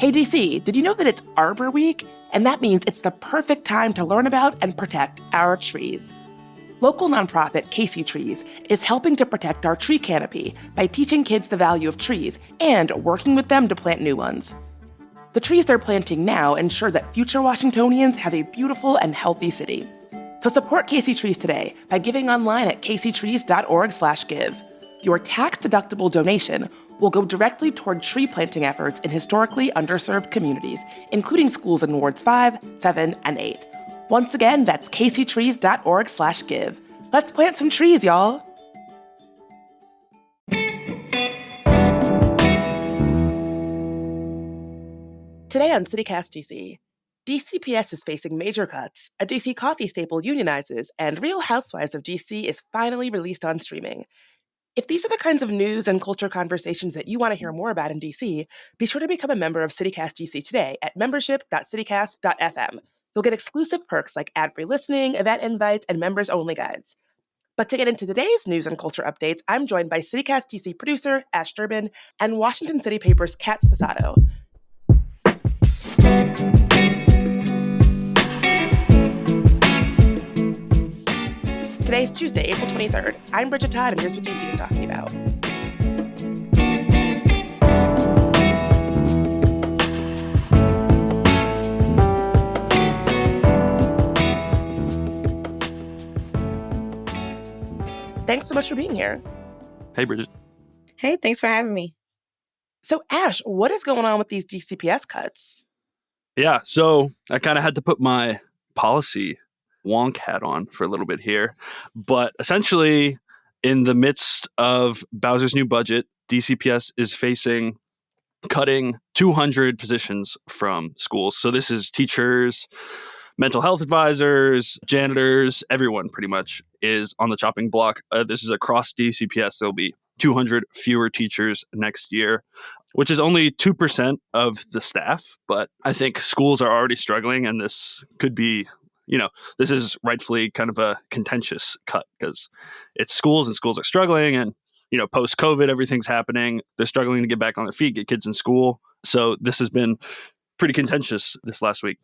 Hey DC, did you know that it's Arbor Week? And that means it's the perfect time to learn about and protect our trees. Local nonprofit Casey Trees is helping to protect our tree canopy by teaching kids the value of trees and working with them to plant new ones. The trees they're planting now ensure that future Washingtonians have a beautiful and healthy city. So support Casey Trees today by giving online at caseytrees.org/give. Your tax-deductible donation will go directly toward tree planting efforts in historically underserved communities, including schools in Wards 5, 7, and 8. Once again, that's caseytrees.org/give. Let's plant some trees, y'all. Today on CityCast DC, DCPS is facing major cuts, a DC coffee staple unionizes, and Real Housewives of DC is finally released on streaming. If these are the kinds of news and culture conversations that you want to hear more about in DC, be sure to become a member of CityCast DC today at membership.citycast.fm. You'll get exclusive perks like ad-free listening, event invites, and members-only guides. But to get into today's news and culture updates, I'm joined by CityCast DC producer Ashe and Washington City Paper's Kat Sposato. Today's Tuesday, April 23rd. I'm Bridget Todd, and here's what DC is talking about. Thanks so much for being here. Hey, Bridget. Hey, thanks for having me. So, Ashe, what is going on with these DCPS cuts? Yeah, so I kind of had to put my policy wonk hat on for a little bit here. But essentially, in the midst of Bowser's new budget, DCPS is facing cutting 200 positions from schools. So this is teachers, mental health advisors, janitors, everyone pretty much is on the chopping block. This is across DCPS. There'll be 200 fewer teachers next year, which is only 2% of the staff. But I think schools are already struggling, and this could be, this is rightfully kind of a contentious cut because it's schools and schools are struggling. And, post-COVID, everything's happening. They're struggling to get back on their feet, get kids in school. So this has been pretty contentious this last week.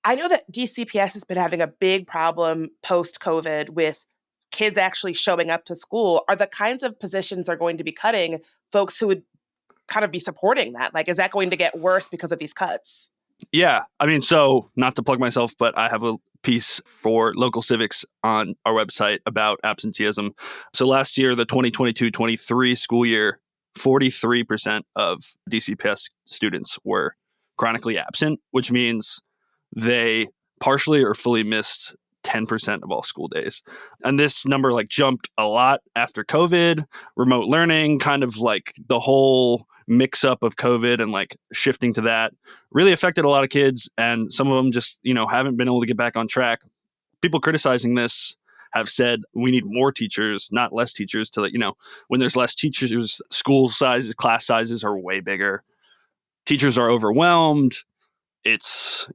I know that DCPS has been having a big problem post-COVID with kids actually showing up to school. Are the kinds of positions they're going to be cutting folks who would kind of be supporting that? Like, is that going to get worse because of these cuts? Yeah. I mean, so not to plug myself, but I have a piece for local civics on our website about absenteeism. So last year, the 2022-23 school year, 43% of DCPS students were chronically absent, which means they partially or fully missed 10% of all school days. And this number jumped a lot after COVID, remote learning, kind of the whole mix up of COVID and shifting to that really affected a lot of kids. And some of them just, haven't been able to get back on track. People criticizing this have said we need more teachers, not less teachers, to when there's less teachers, school sizes, class sizes are way bigger. Teachers are overwhelmed. It's,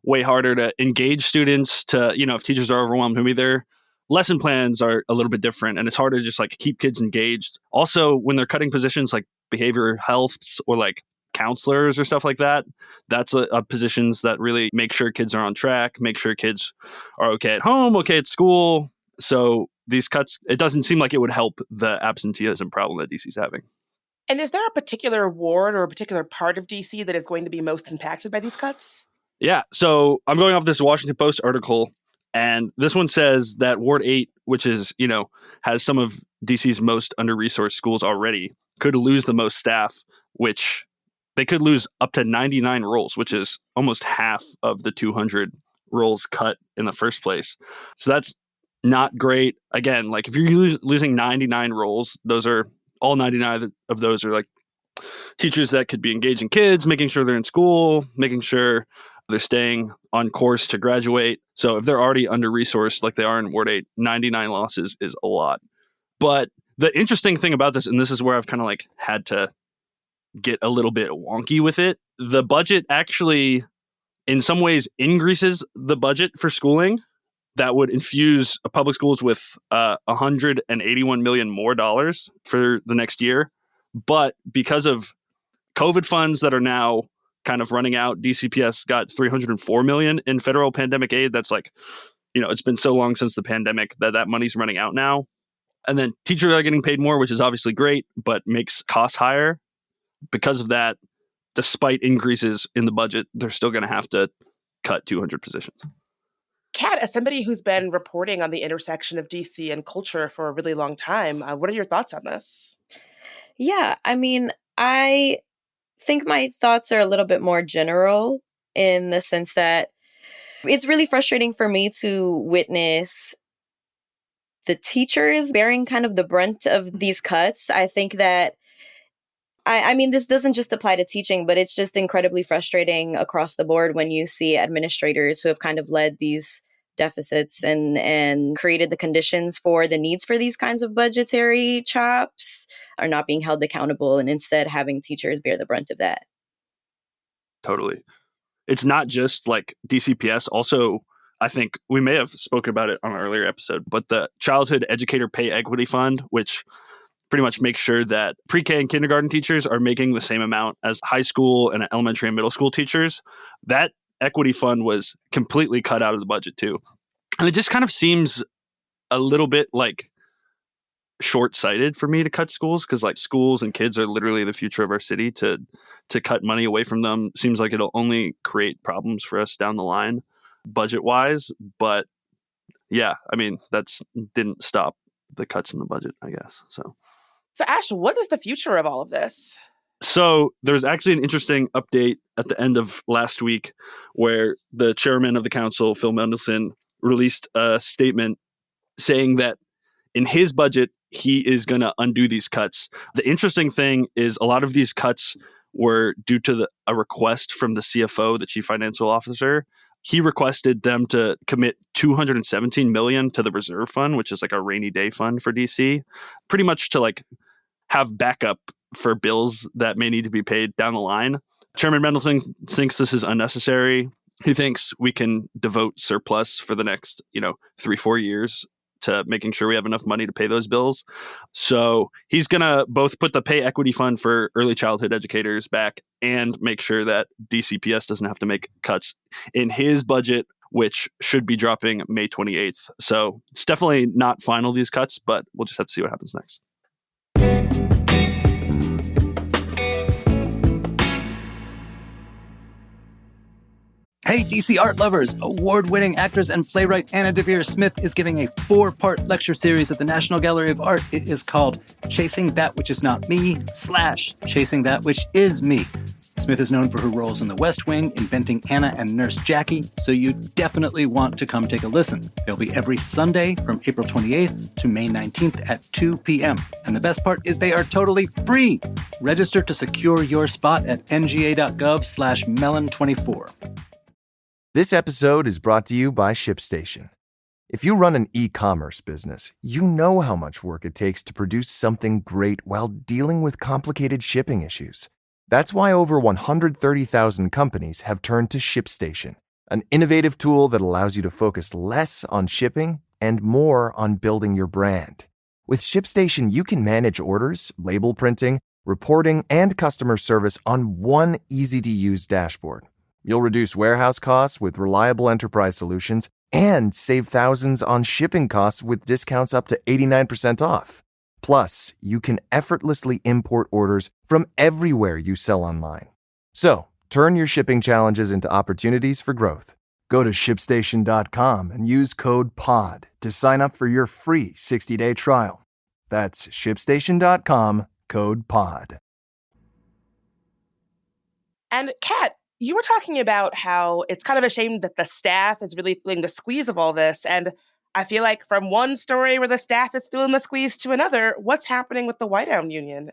way harder to engage students to, if teachers are overwhelmed, maybe their lesson plans are a little bit different and it's harder to just keep kids engaged. Also, when they're cutting positions like behavioral health or counselors or stuff like that, that's a positions that really make sure kids are on track, make sure kids are okay at home, okay at school. So these cuts, it doesn't seem like it would help the absenteeism problem that DC's having. And is there a particular ward or a particular part of DC that is going to be most impacted by these cuts? Yeah. So I'm going off this Washington Post article, and this one says that Ward 8, which is, has some of DC's most under-resourced schools already, could lose the most staff, which they could lose up to 99 roles, which is almost half of the 200 roles cut in the first place. So that's not great. Again, if you're losing 99 roles, those are all 99 of those are teachers that could be engaging kids, making sure they're in school, making sure they're staying on course to graduate. So if they're already under-resourced like they are in Ward 8, 99 losses is a lot. But the interesting thing about this, and this is where I've kind of had to get a little bit wonky with it, the budget actually in some ways increases the budget for schooling. That would infuse public schools with $181 million more for the next year. But because of COVID funds that are now kind of running out. DCPS got $304 million in federal pandemic aid. That's like, it's been so long since the pandemic that money's running out now. And then teachers are getting paid more, which is obviously great, but makes costs higher. Because of that, despite increases in the budget, they're still going to have to cut 200 positions. Kat, as somebody who's been reporting on the intersection of DC and culture for a really long time, what are your thoughts on this? Yeah, I think my thoughts are a little bit more general in the sense that it's really frustrating for me to witness the teachers bearing kind of the brunt of these cuts. I think that this doesn't just apply to teaching, but it's just incredibly frustrating across the board when you see administrators who have kind of led these deficits and created the conditions for the needs for these kinds of budgetary chops are not being held accountable and instead having teachers bear the brunt of that. Totally. It's not just like DCPS. Also, I think we may have spoken about it on an earlier episode, but the Childhood Educator Pay Equity Fund, which pretty much makes sure that pre-K and kindergarten teachers are making the same amount as high school and elementary and middle school teachers. That equity fund was completely cut out of the budget too. And it just kind of seems a little bit like short-sighted for me to cut schools, because like schools and kids are literally the future of our city. To cut money away from them seems like it'll only create problems for us down the line budget-wise. But yeah, that's didn't stop the cuts in the budget, I guess. So Ashe, what is the future of all of this? So there's actually an interesting update at the end of last week where the chairman of the council, Phil Mendelson, released a statement saying that in his budget, he is going to undo these cuts. The interesting thing is a lot of these cuts were due to a request from the CFO, the chief financial officer. He requested them to commit $217 million to the reserve fund, which is like a rainy day fund for DC, pretty much to like have backup for bills that may need to be paid down the line. Chairman Mendelson thinks this is unnecessary. He thinks we can devote surplus for the next, 3-4 years to making sure we have enough money to pay those bills. So he's going to both put the pay equity fund for early childhood educators back and make sure that DCPS doesn't have to make cuts in his budget, which should be dropping May 28th. So it's definitely not final, these cuts, but we'll just have to see what happens next. Hey, DC art lovers! Award-winning actress and playwright Anna Deavere Smith is giving a 4-part lecture series at the National Gallery of Art. It is called Chasing That Which Is Not Me / Chasing That Which Is Me. Smith is known for her roles in The West Wing, Inventing Anna and Nurse Jackie, so you definitely want to come take a listen. It'll be every Sunday from April 28th to May 19th at 2 p.m. And the best part is they are totally free. Register to secure your spot at nga.gov/melon24. This episode is brought to you by ShipStation. If you run an e-commerce business, you know how much work it takes to produce something great while dealing with complicated shipping issues. That's why over 130,000 companies have turned to ShipStation, an innovative tool that allows you to focus less on shipping and more on building your brand. With ShipStation, you can manage orders, label printing, reporting, and customer service on one easy-to-use dashboard. You'll reduce warehouse costs with reliable enterprise solutions and save thousands on shipping costs with discounts up to 89% off. Plus, you can effortlessly import orders from everywhere you sell online. So, turn your shipping challenges into opportunities for growth. Go to ShipStation.com and use code POD to sign up for your free 60-day trial. That's ShipStation.com, code POD. And Kat, you were talking about how it's kind of a shame that the staff is really feeling the squeeze of all this. And I feel like from one story where the staff is feeling the squeeze to another, what's happening with the Wydown Union?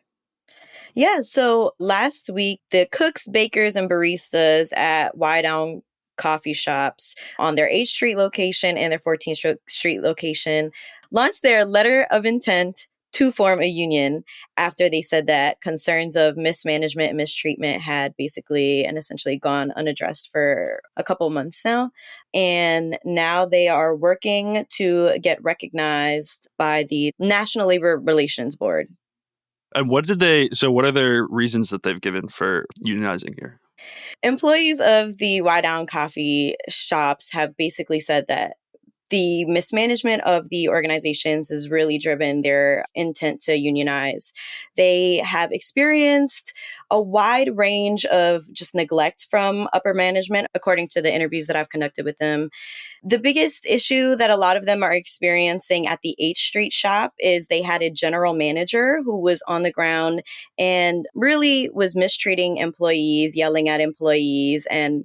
Yeah, so last week, the cooks, bakers, and baristas at Wydown coffee shops on their 8th Street location and their 14th Street location launched their letter of intent to form a union after they said that concerns of mismanagement and mistreatment had basically and essentially gone unaddressed for a couple months now. And now they are working to get recognized by the National Labor Relations Board. And what are their reasons that they've given for unionizing here? Employees of the Wydown coffee shops have basically said that the mismanagement of the organizations has really driven their intent to unionize. They have experienced a wide range of just neglect from upper management, according to the interviews that I've conducted with them. The biggest issue that a lot of them are experiencing at the H Street shop is they had a general manager who was on the ground and really was mistreating employees, yelling at employees, and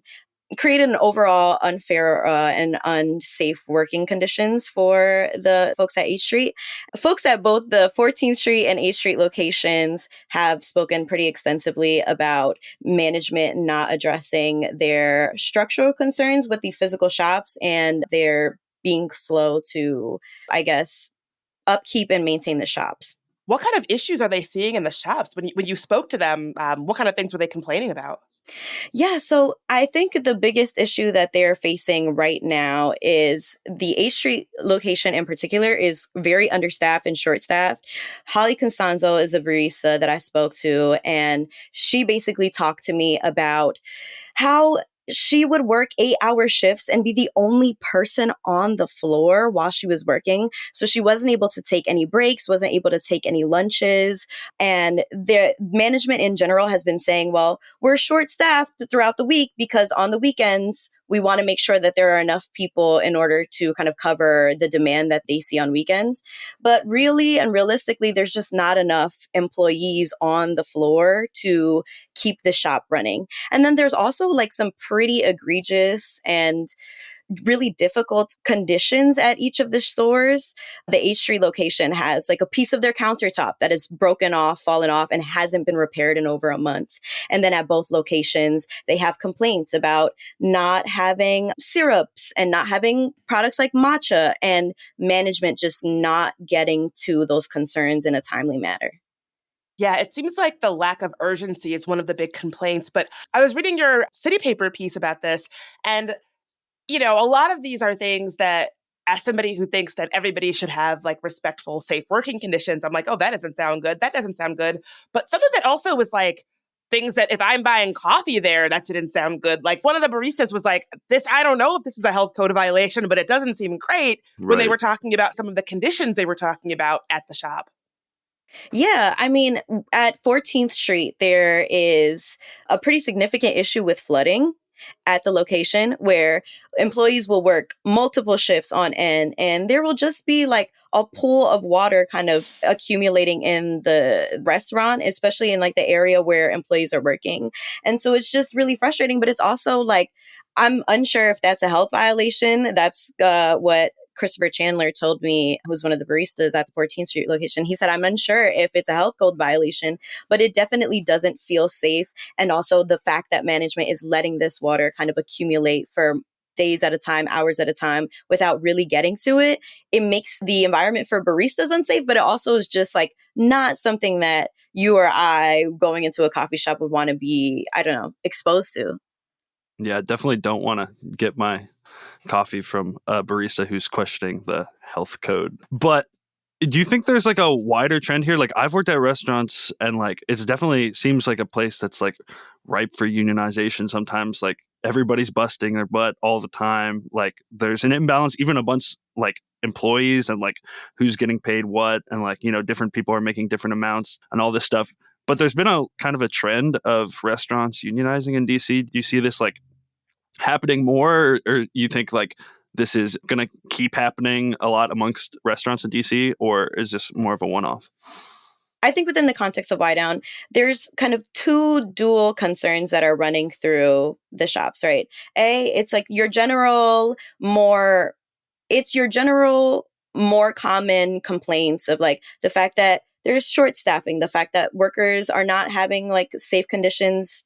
created an overall unfair and unsafe working conditions for the folks at H Street. Folks at both the 14th Street and H Street locations have spoken pretty extensively about management not addressing their structural concerns with the physical shops, and they're being slow to, I guess, upkeep and maintain the shops. What kind of issues are they seeing in the shops? When you spoke to them, what kind of things were they complaining about? Yeah, so I think the biggest issue that they're facing right now is the H Street location in particular is very understaffed and short staffed. Holly Constanzo is a barista that I spoke to, and she basically talked to me about how she would work 8-hour shifts and be the only person on the floor while she was working. So she wasn't able to take any breaks, wasn't able to take any lunches. And the management in general has been saying, well, we're short staffed throughout the week because on the weekends, we want to make sure that there are enough people in order to kind of cover the demand that they see on weekends. But really and realistically, there's just not enough employees on the floor to keep the shop running. And then there's also like some pretty egregious and really difficult conditions at each of the stores. The H Street location has like a piece of their countertop that is broken off, fallen off, and hasn't been repaired in over a month. And then at both locations, they have complaints about not having syrups and not having products like matcha, and management just not getting to those concerns in a timely manner. Yeah, it seems like the lack of urgency is one of the big complaints. But I was reading your city paper piece about this, and a lot of these are things that, as somebody who thinks that everybody should have like respectful, safe working conditions, I'm like, oh, that doesn't sound good. That doesn't sound good. But some of it also was like things that if I'm buying coffee there, that didn't sound good. Like one of the baristas was like, I don't know if this is a health code violation, but it doesn't seem great when they were talking about some of the conditions they were talking about at the shop. Yeah, I mean, at 14th Street, there is a pretty significant issue with flooding at the location where employees will work multiple shifts on end, and there will just be like a pool of water kind of accumulating in the restaurant, especially in like the area where employees are working. And so it's just really frustrating, but it's also like, I'm unsure if that's a health violation. That's what Christopher Chandler told me, who's one of the baristas at the 14th Street location. He said, I'm unsure if it's a health code violation, but it definitely doesn't feel safe. And also the fact that management is letting this water kind of accumulate for days at a time, hours at a time, without really getting to it, it makes the environment for baristas unsafe, but it also is just like not something that you or I going into a coffee shop would want to be, I don't know, exposed to. Yeah, definitely don't want to get my coffee from a barista who's questioning the health code. But do you think there's like a wider trend here? Like I've worked at restaurants and like it's definitely seems like a place that's like ripe for unionization. Sometimes like everybody's busting their butt all the time. Like there's an imbalance, even a bunch like employees and like who's getting paid what, and like, different people are making different amounts and all this stuff. But there's been a kind of a trend of restaurants unionizing in DC. Do you see this like happening more, or you think like this is going to keep happening a lot amongst restaurants in DC, or is this more of a one-off? I think within the context of Wydown, there's kind of two dual concerns that are running through the shops, right? It's like your general more common complaints of like the fact that there's short staffing, the fact that workers are not having like safe conditions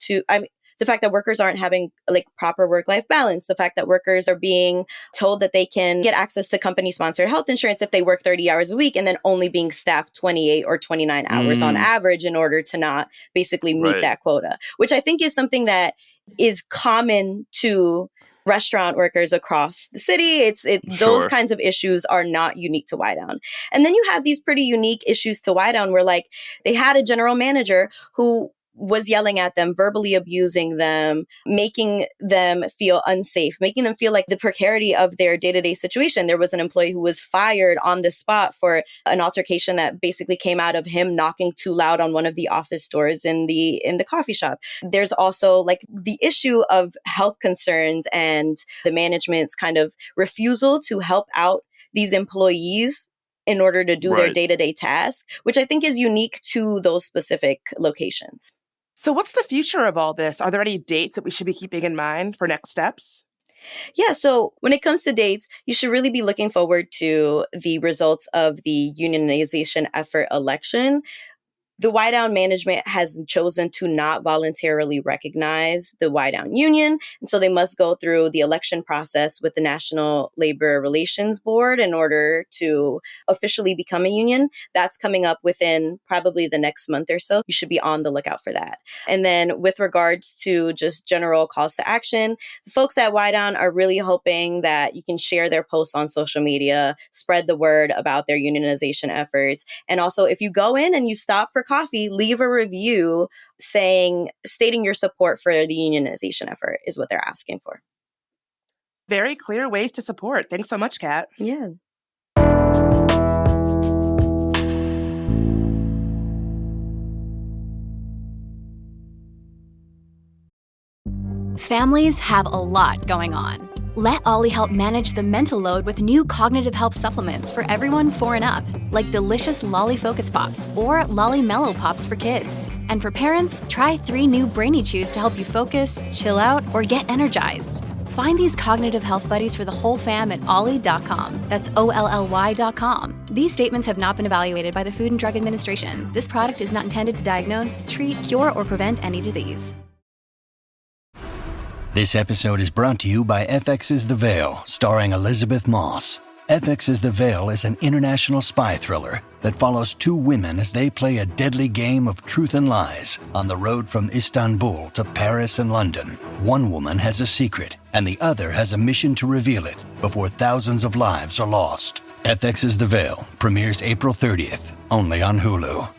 the fact that workers aren't having like proper work-life balance, the fact that workers are being told that they can get access to company-sponsored health insurance if they work 30 hours a week, and then only being staffed 28 or 29 hours on average in order to not basically meet that quota, which I think is something that is common to restaurant workers across the city. Those Sure. kinds of issues are not unique to Wydown. And then you have these pretty unique issues to Wydown where like they had a general manager who was yelling at them, verbally abusing them, making them feel unsafe, making them feel like the precarity of their day-to-day situation. There was an employee who was fired on the spot for an altercation that basically came out of him knocking too loud on one of the office doors in the coffee shop. There's also like the issue of health concerns and the management's kind of refusal to help out these employees in order to do their Right. day-to-day tasks, which I think is unique to those specific locations. So what's the future of all this? Are there any dates that we should be keeping in mind for next steps? Yeah, so when it comes to dates, you should really be looking forward to the results of the unionization effort election. The Wydown management has chosen to not voluntarily recognize the Wydown Union. And so they must go through the election process with the National Labor Relations Board in order to officially become a union. That's coming up within probably the next month or so. You should be on the lookout for that. And then with regards to just general calls to action, the folks at Wydown are really hoping that you can share their posts on social media, spread the word about their unionization efforts. And also, if you go in and you stop for coffee, leave a review stating your support for the unionization effort is what they're asking for. Very clear ways to support. Thanks so much, Kat. Yeah. Families have a lot going on. Let Ollie help manage the mental load with new cognitive help supplements for everyone 4 and up, like delicious Lolly Focus Pops or Lolly Mellow Pops for kids. And for parents, try 3 new Brainy Chews to help you focus, chill out, or get energized. Find these cognitive health buddies for the whole fam at ollie.com. That's OLLY.com. These statements have not been evaluated by the Food and Drug Administration. This product is not intended to diagnose, treat, cure, or prevent any disease. This episode is brought to you by FX's The Veil, starring Elizabeth Moss. FX's The Veil is an international spy thriller that follows 2 women as they play a deadly game of truth and lies on the road from Istanbul to Paris and London. One woman has a secret, and the other has a mission to reveal it before thousands of lives are lost. FX's The Veil premieres April 30th, only on Hulu.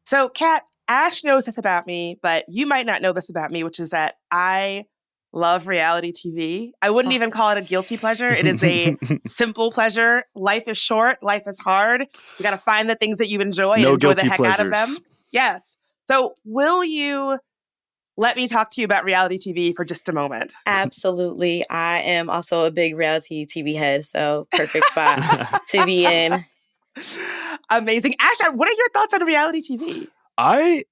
So, Kat, Ashe knows this about me, but you might not know this about me, which is that I love reality TV. I wouldn't even call it a guilty pleasure. It is a simple pleasure. Life is short. Life is hard. You got to find the things that you enjoy and enjoy the heck out of them. Yes. So will you let me talk to you about reality TV for just a moment? Absolutely. I am also a big reality TV head, so perfect spot to be in. Amazing. Ashe, what are your thoughts on reality TV? I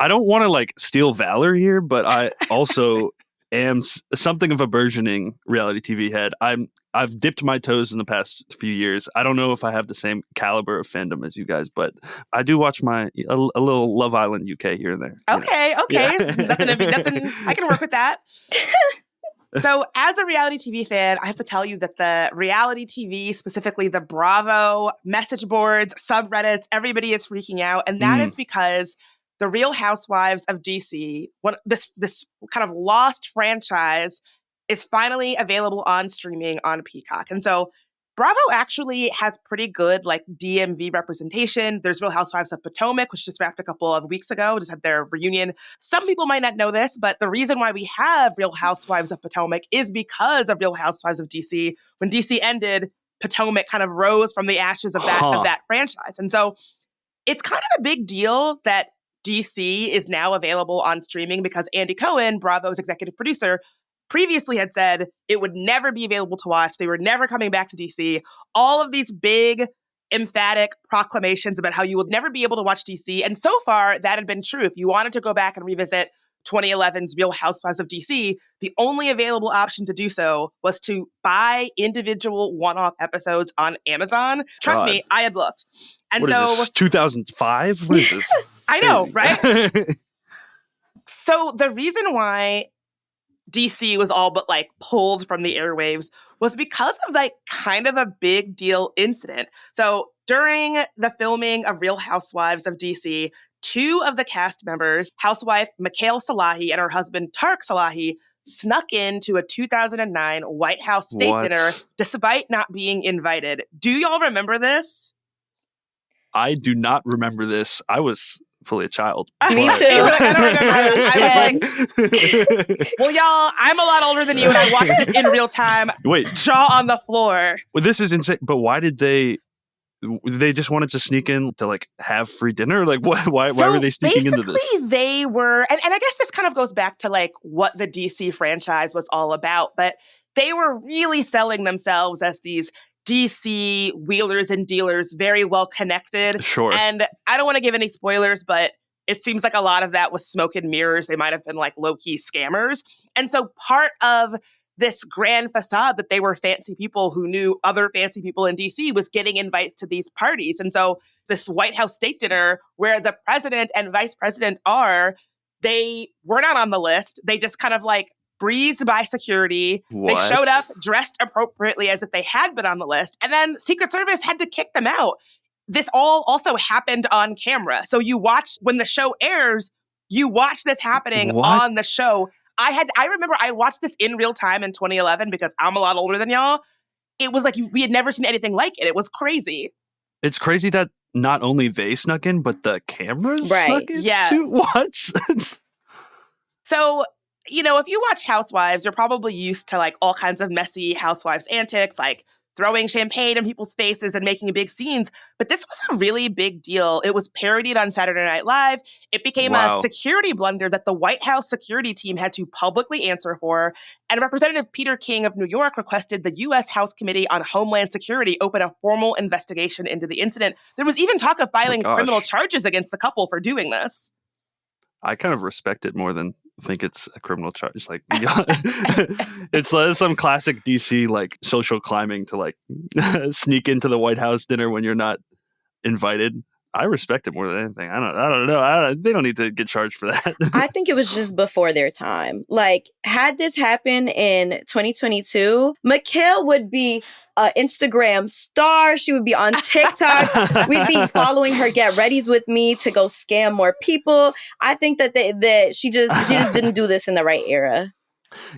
don't want to like steal valor here, but I also am something of a burgeoning reality TV head. I've dipped my toes in the past few years. I don't know if I have the same caliber of fandom as you guys, but I do watch a little Love Island UK here and there. Okay. Yeah. Nothing. I can work with that. So as a reality TV fan, I have to tell you that the reality TV, specifically the Bravo message boards, subreddits, everybody is freaking out. And that is because the Real Housewives of DC, this kind of lost franchise, is finally available on streaming on Peacock. And so Bravo actually has pretty good like DMV representation. There's Real Housewives of Potomac, which just wrapped a couple of weeks ago, just had their reunion. Some people might not know this, but the reason why we have Real Housewives of Potomac is because of Real Housewives of DC. When DC ended, Potomac kind of rose from the ashes of that franchise. And so it's kind of a big deal that DC is now available on streaming because Andy Cohen, Bravo's executive producer, previously had said it would never be available to watch. They were never coming back to DC. All of these big, emphatic proclamations about how you would never be able to watch DC. And so far, that had been true. If you wanted to go back and revisit 2011's Real Housewives of DC, the only available option to do so was to buy individual one-off episodes on Amazon. Trust me, I had looked. And what is this, 2005? What is this? I know, right? So the reason why DC was all but like pulled from the airwaves was because of like kind of a big deal incident. So during the filming of Real Housewives of DC, two of the cast members, housewife Mikhail Salahi and her husband Tarek Salahi, snuck into a 2009 White House state dinner despite not being invited. Do y'all remember this? I do not remember this. I was fully a child. Me too. I don't remember. I was like, well, y'all, I'm a lot older than you, and I watched this in real time. Wait. Jaw on the floor. Well, this is insane. But why did they just wanted to sneak in to like have free dinner? Like why were they sneaking into this? Basically, they were, and I guess this kind of goes back to like what the DC franchise was all about, but they were really selling themselves as these DC wheelers and dealers, very well connected. Sure. And I don't want to give any spoilers, but it seems like a lot of that was smoke and mirrors. They might have been like low-key scammers. And so part of this grand facade that they were fancy people who knew other fancy people in DC was getting invites to these parties. And so this White House state dinner where the president and vice president are, they were not on the list. They just kind of like breezed by security. What? They showed up dressed appropriately as if they had been on the list. And then Secret Service had to kick them out. This all also happened on camera. So you watch, when the show airs, you watch this happening on the show. I remember I watched this in real time in 2011 because I'm a lot older than y'all. It was like we had never seen anything like it. It was crazy. It's crazy that not only they snuck in, but the cameras snuck in Yes. too? What? So, you know, if you watch Housewives, you're probably used to like all kinds of messy housewives antics, like throwing champagne in people's faces and making big scenes. But this was a really big deal. It was parodied on Saturday Night Live. It became a security blunder that the White House security team had to publicly answer for. And Representative Peter King of New York requested the U.S. House Committee on Homeland Security open a formal investigation into the incident. There was even talk of filing criminal charges against the couple for doing this. I kind of respect it more than think it's a criminal charge. Like, it's some classic DC like social climbing to like sneak into the White House dinner when you're not invited. I respect it more than anything. I don't know. They don't need to get charged for that. I think it was just before their time. Like, had this happened in 2022, Mikhail would be an Instagram star. She would be on TikTok. We'd be following her get readies with me to go scam more people. I think that she just didn't do this in the right era.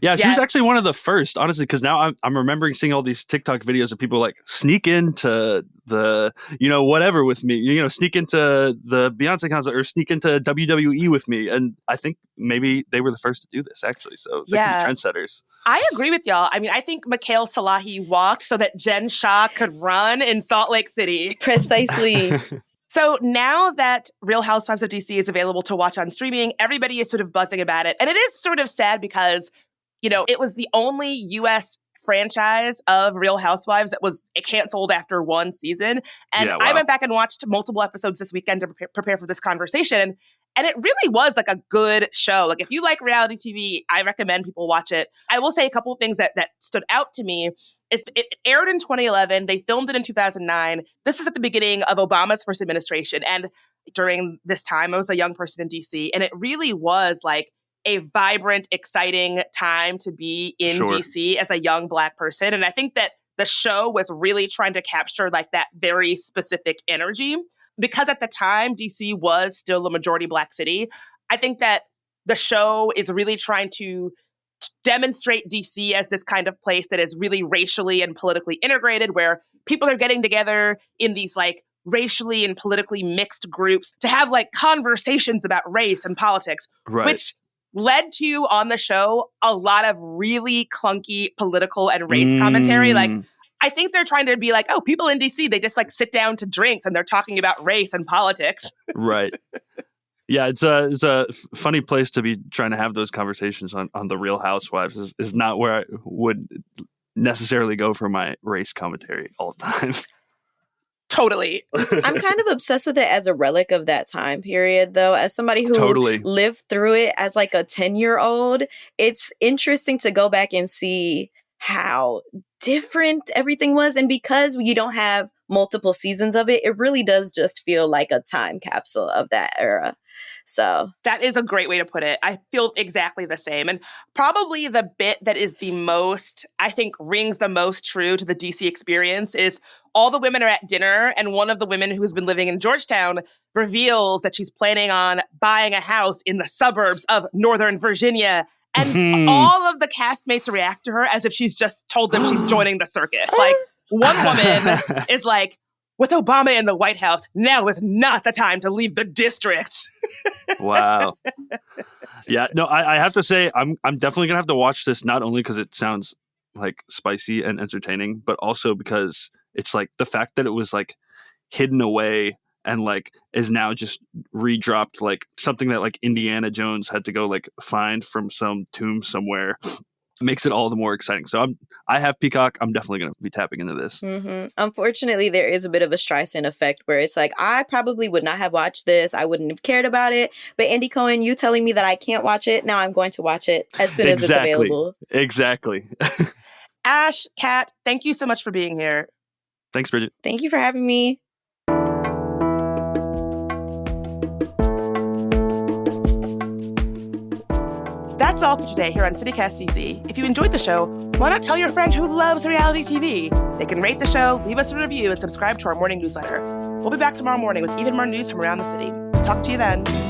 Yeah, she was actually one of the first, honestly, because now I'm remembering seeing all these TikTok videos of people like sneak into the, whatever with me, sneak into the Beyonce concert or sneak into WWE with me. And I think maybe they were the first to do this, actually. So they could be trendsetters. I agree with y'all. I mean, I think Mikhail Salahi walked so that Jen Shah could run in Salt Lake City. Precisely. So now that Real Housewives of DC is available to watch on streaming, everybody is sort of buzzing about it. And it is sort of sad because, it was the only U.S. franchise of Real Housewives that was canceled after one season. And I went back and watched multiple episodes this weekend to prepare for this conversation. And it really was like a good show. Like, if you like reality TV, I recommend people watch it. I will say a couple of things that stood out to me. It aired in 2011. They filmed it in 2009. This was at the beginning of Obama's first administration. And during this time, I was a young person in DC. And it really was like a vibrant, exciting time to be in DC as a young Black person. And I think that the show was really trying to capture like that very specific energy. Because at the time, DC was still a majority Black city, I think that the show is really trying to demonstrate DC as this kind of place that is really racially and politically integrated, where people are getting together in these like racially and politically mixed groups to have like conversations about race and politics, which led to, on the show, a lot of really clunky political and race commentary. Like, I think they're trying to be like, oh, people in DC, they just like sit down to drinks and they're talking about race and politics. Right. Yeah, it's a funny place to be trying to have those conversations on the Real Housewives is not where I would necessarily go for my race commentary all the time. Totally. I'm kind of obsessed with it as a relic of that time period, though. As somebody who lived through it as like a 10-year-old, it's interesting to go back and see how different everything was. And because you don't have multiple seasons of it, it really does just feel like a time capsule of that era. So that is a great way to put it. I feel exactly the same. And probably the bit that is the most, I think, rings the most true to the DC experience is all the women are at dinner, and one of the women who's been living in Georgetown reveals that she's planning on buying a house in the suburbs of Northern Virginia. And all of the castmates react to her as if she's just told them she's joining the circus. Like, one woman is like, with Obama in the White House, now is not the time to leave the district. Wow. Yeah, no, I have to say, I'm definitely going to have to watch this, not only because it sounds like spicy and entertaining, but also because it's like the fact that it was like hidden away and like is now just redropped, like something that like Indiana Jones had to go like find from some tomb somewhere, makes it all the more exciting. So I have Peacock. I'm definitely going to be tapping into this. Mm-hmm. Unfortunately, there is a bit of a Streisand effect where it's like, I probably would not have watched this. I wouldn't have cared about it. But Andy Cohen, you telling me that I can't watch it, now I'm going to watch it as soon as it's available. Exactly. Ashe, Kat, thank you so much for being here. Thanks, Bridget. Thank you for having me. That's all for today here on CityCast DC. If you enjoyed the show, why not tell your friend who loves reality TV? They can rate the show, leave us a review, and subscribe to our morning newsletter. We'll be back tomorrow morning with even more news from around the city. Talk to you then.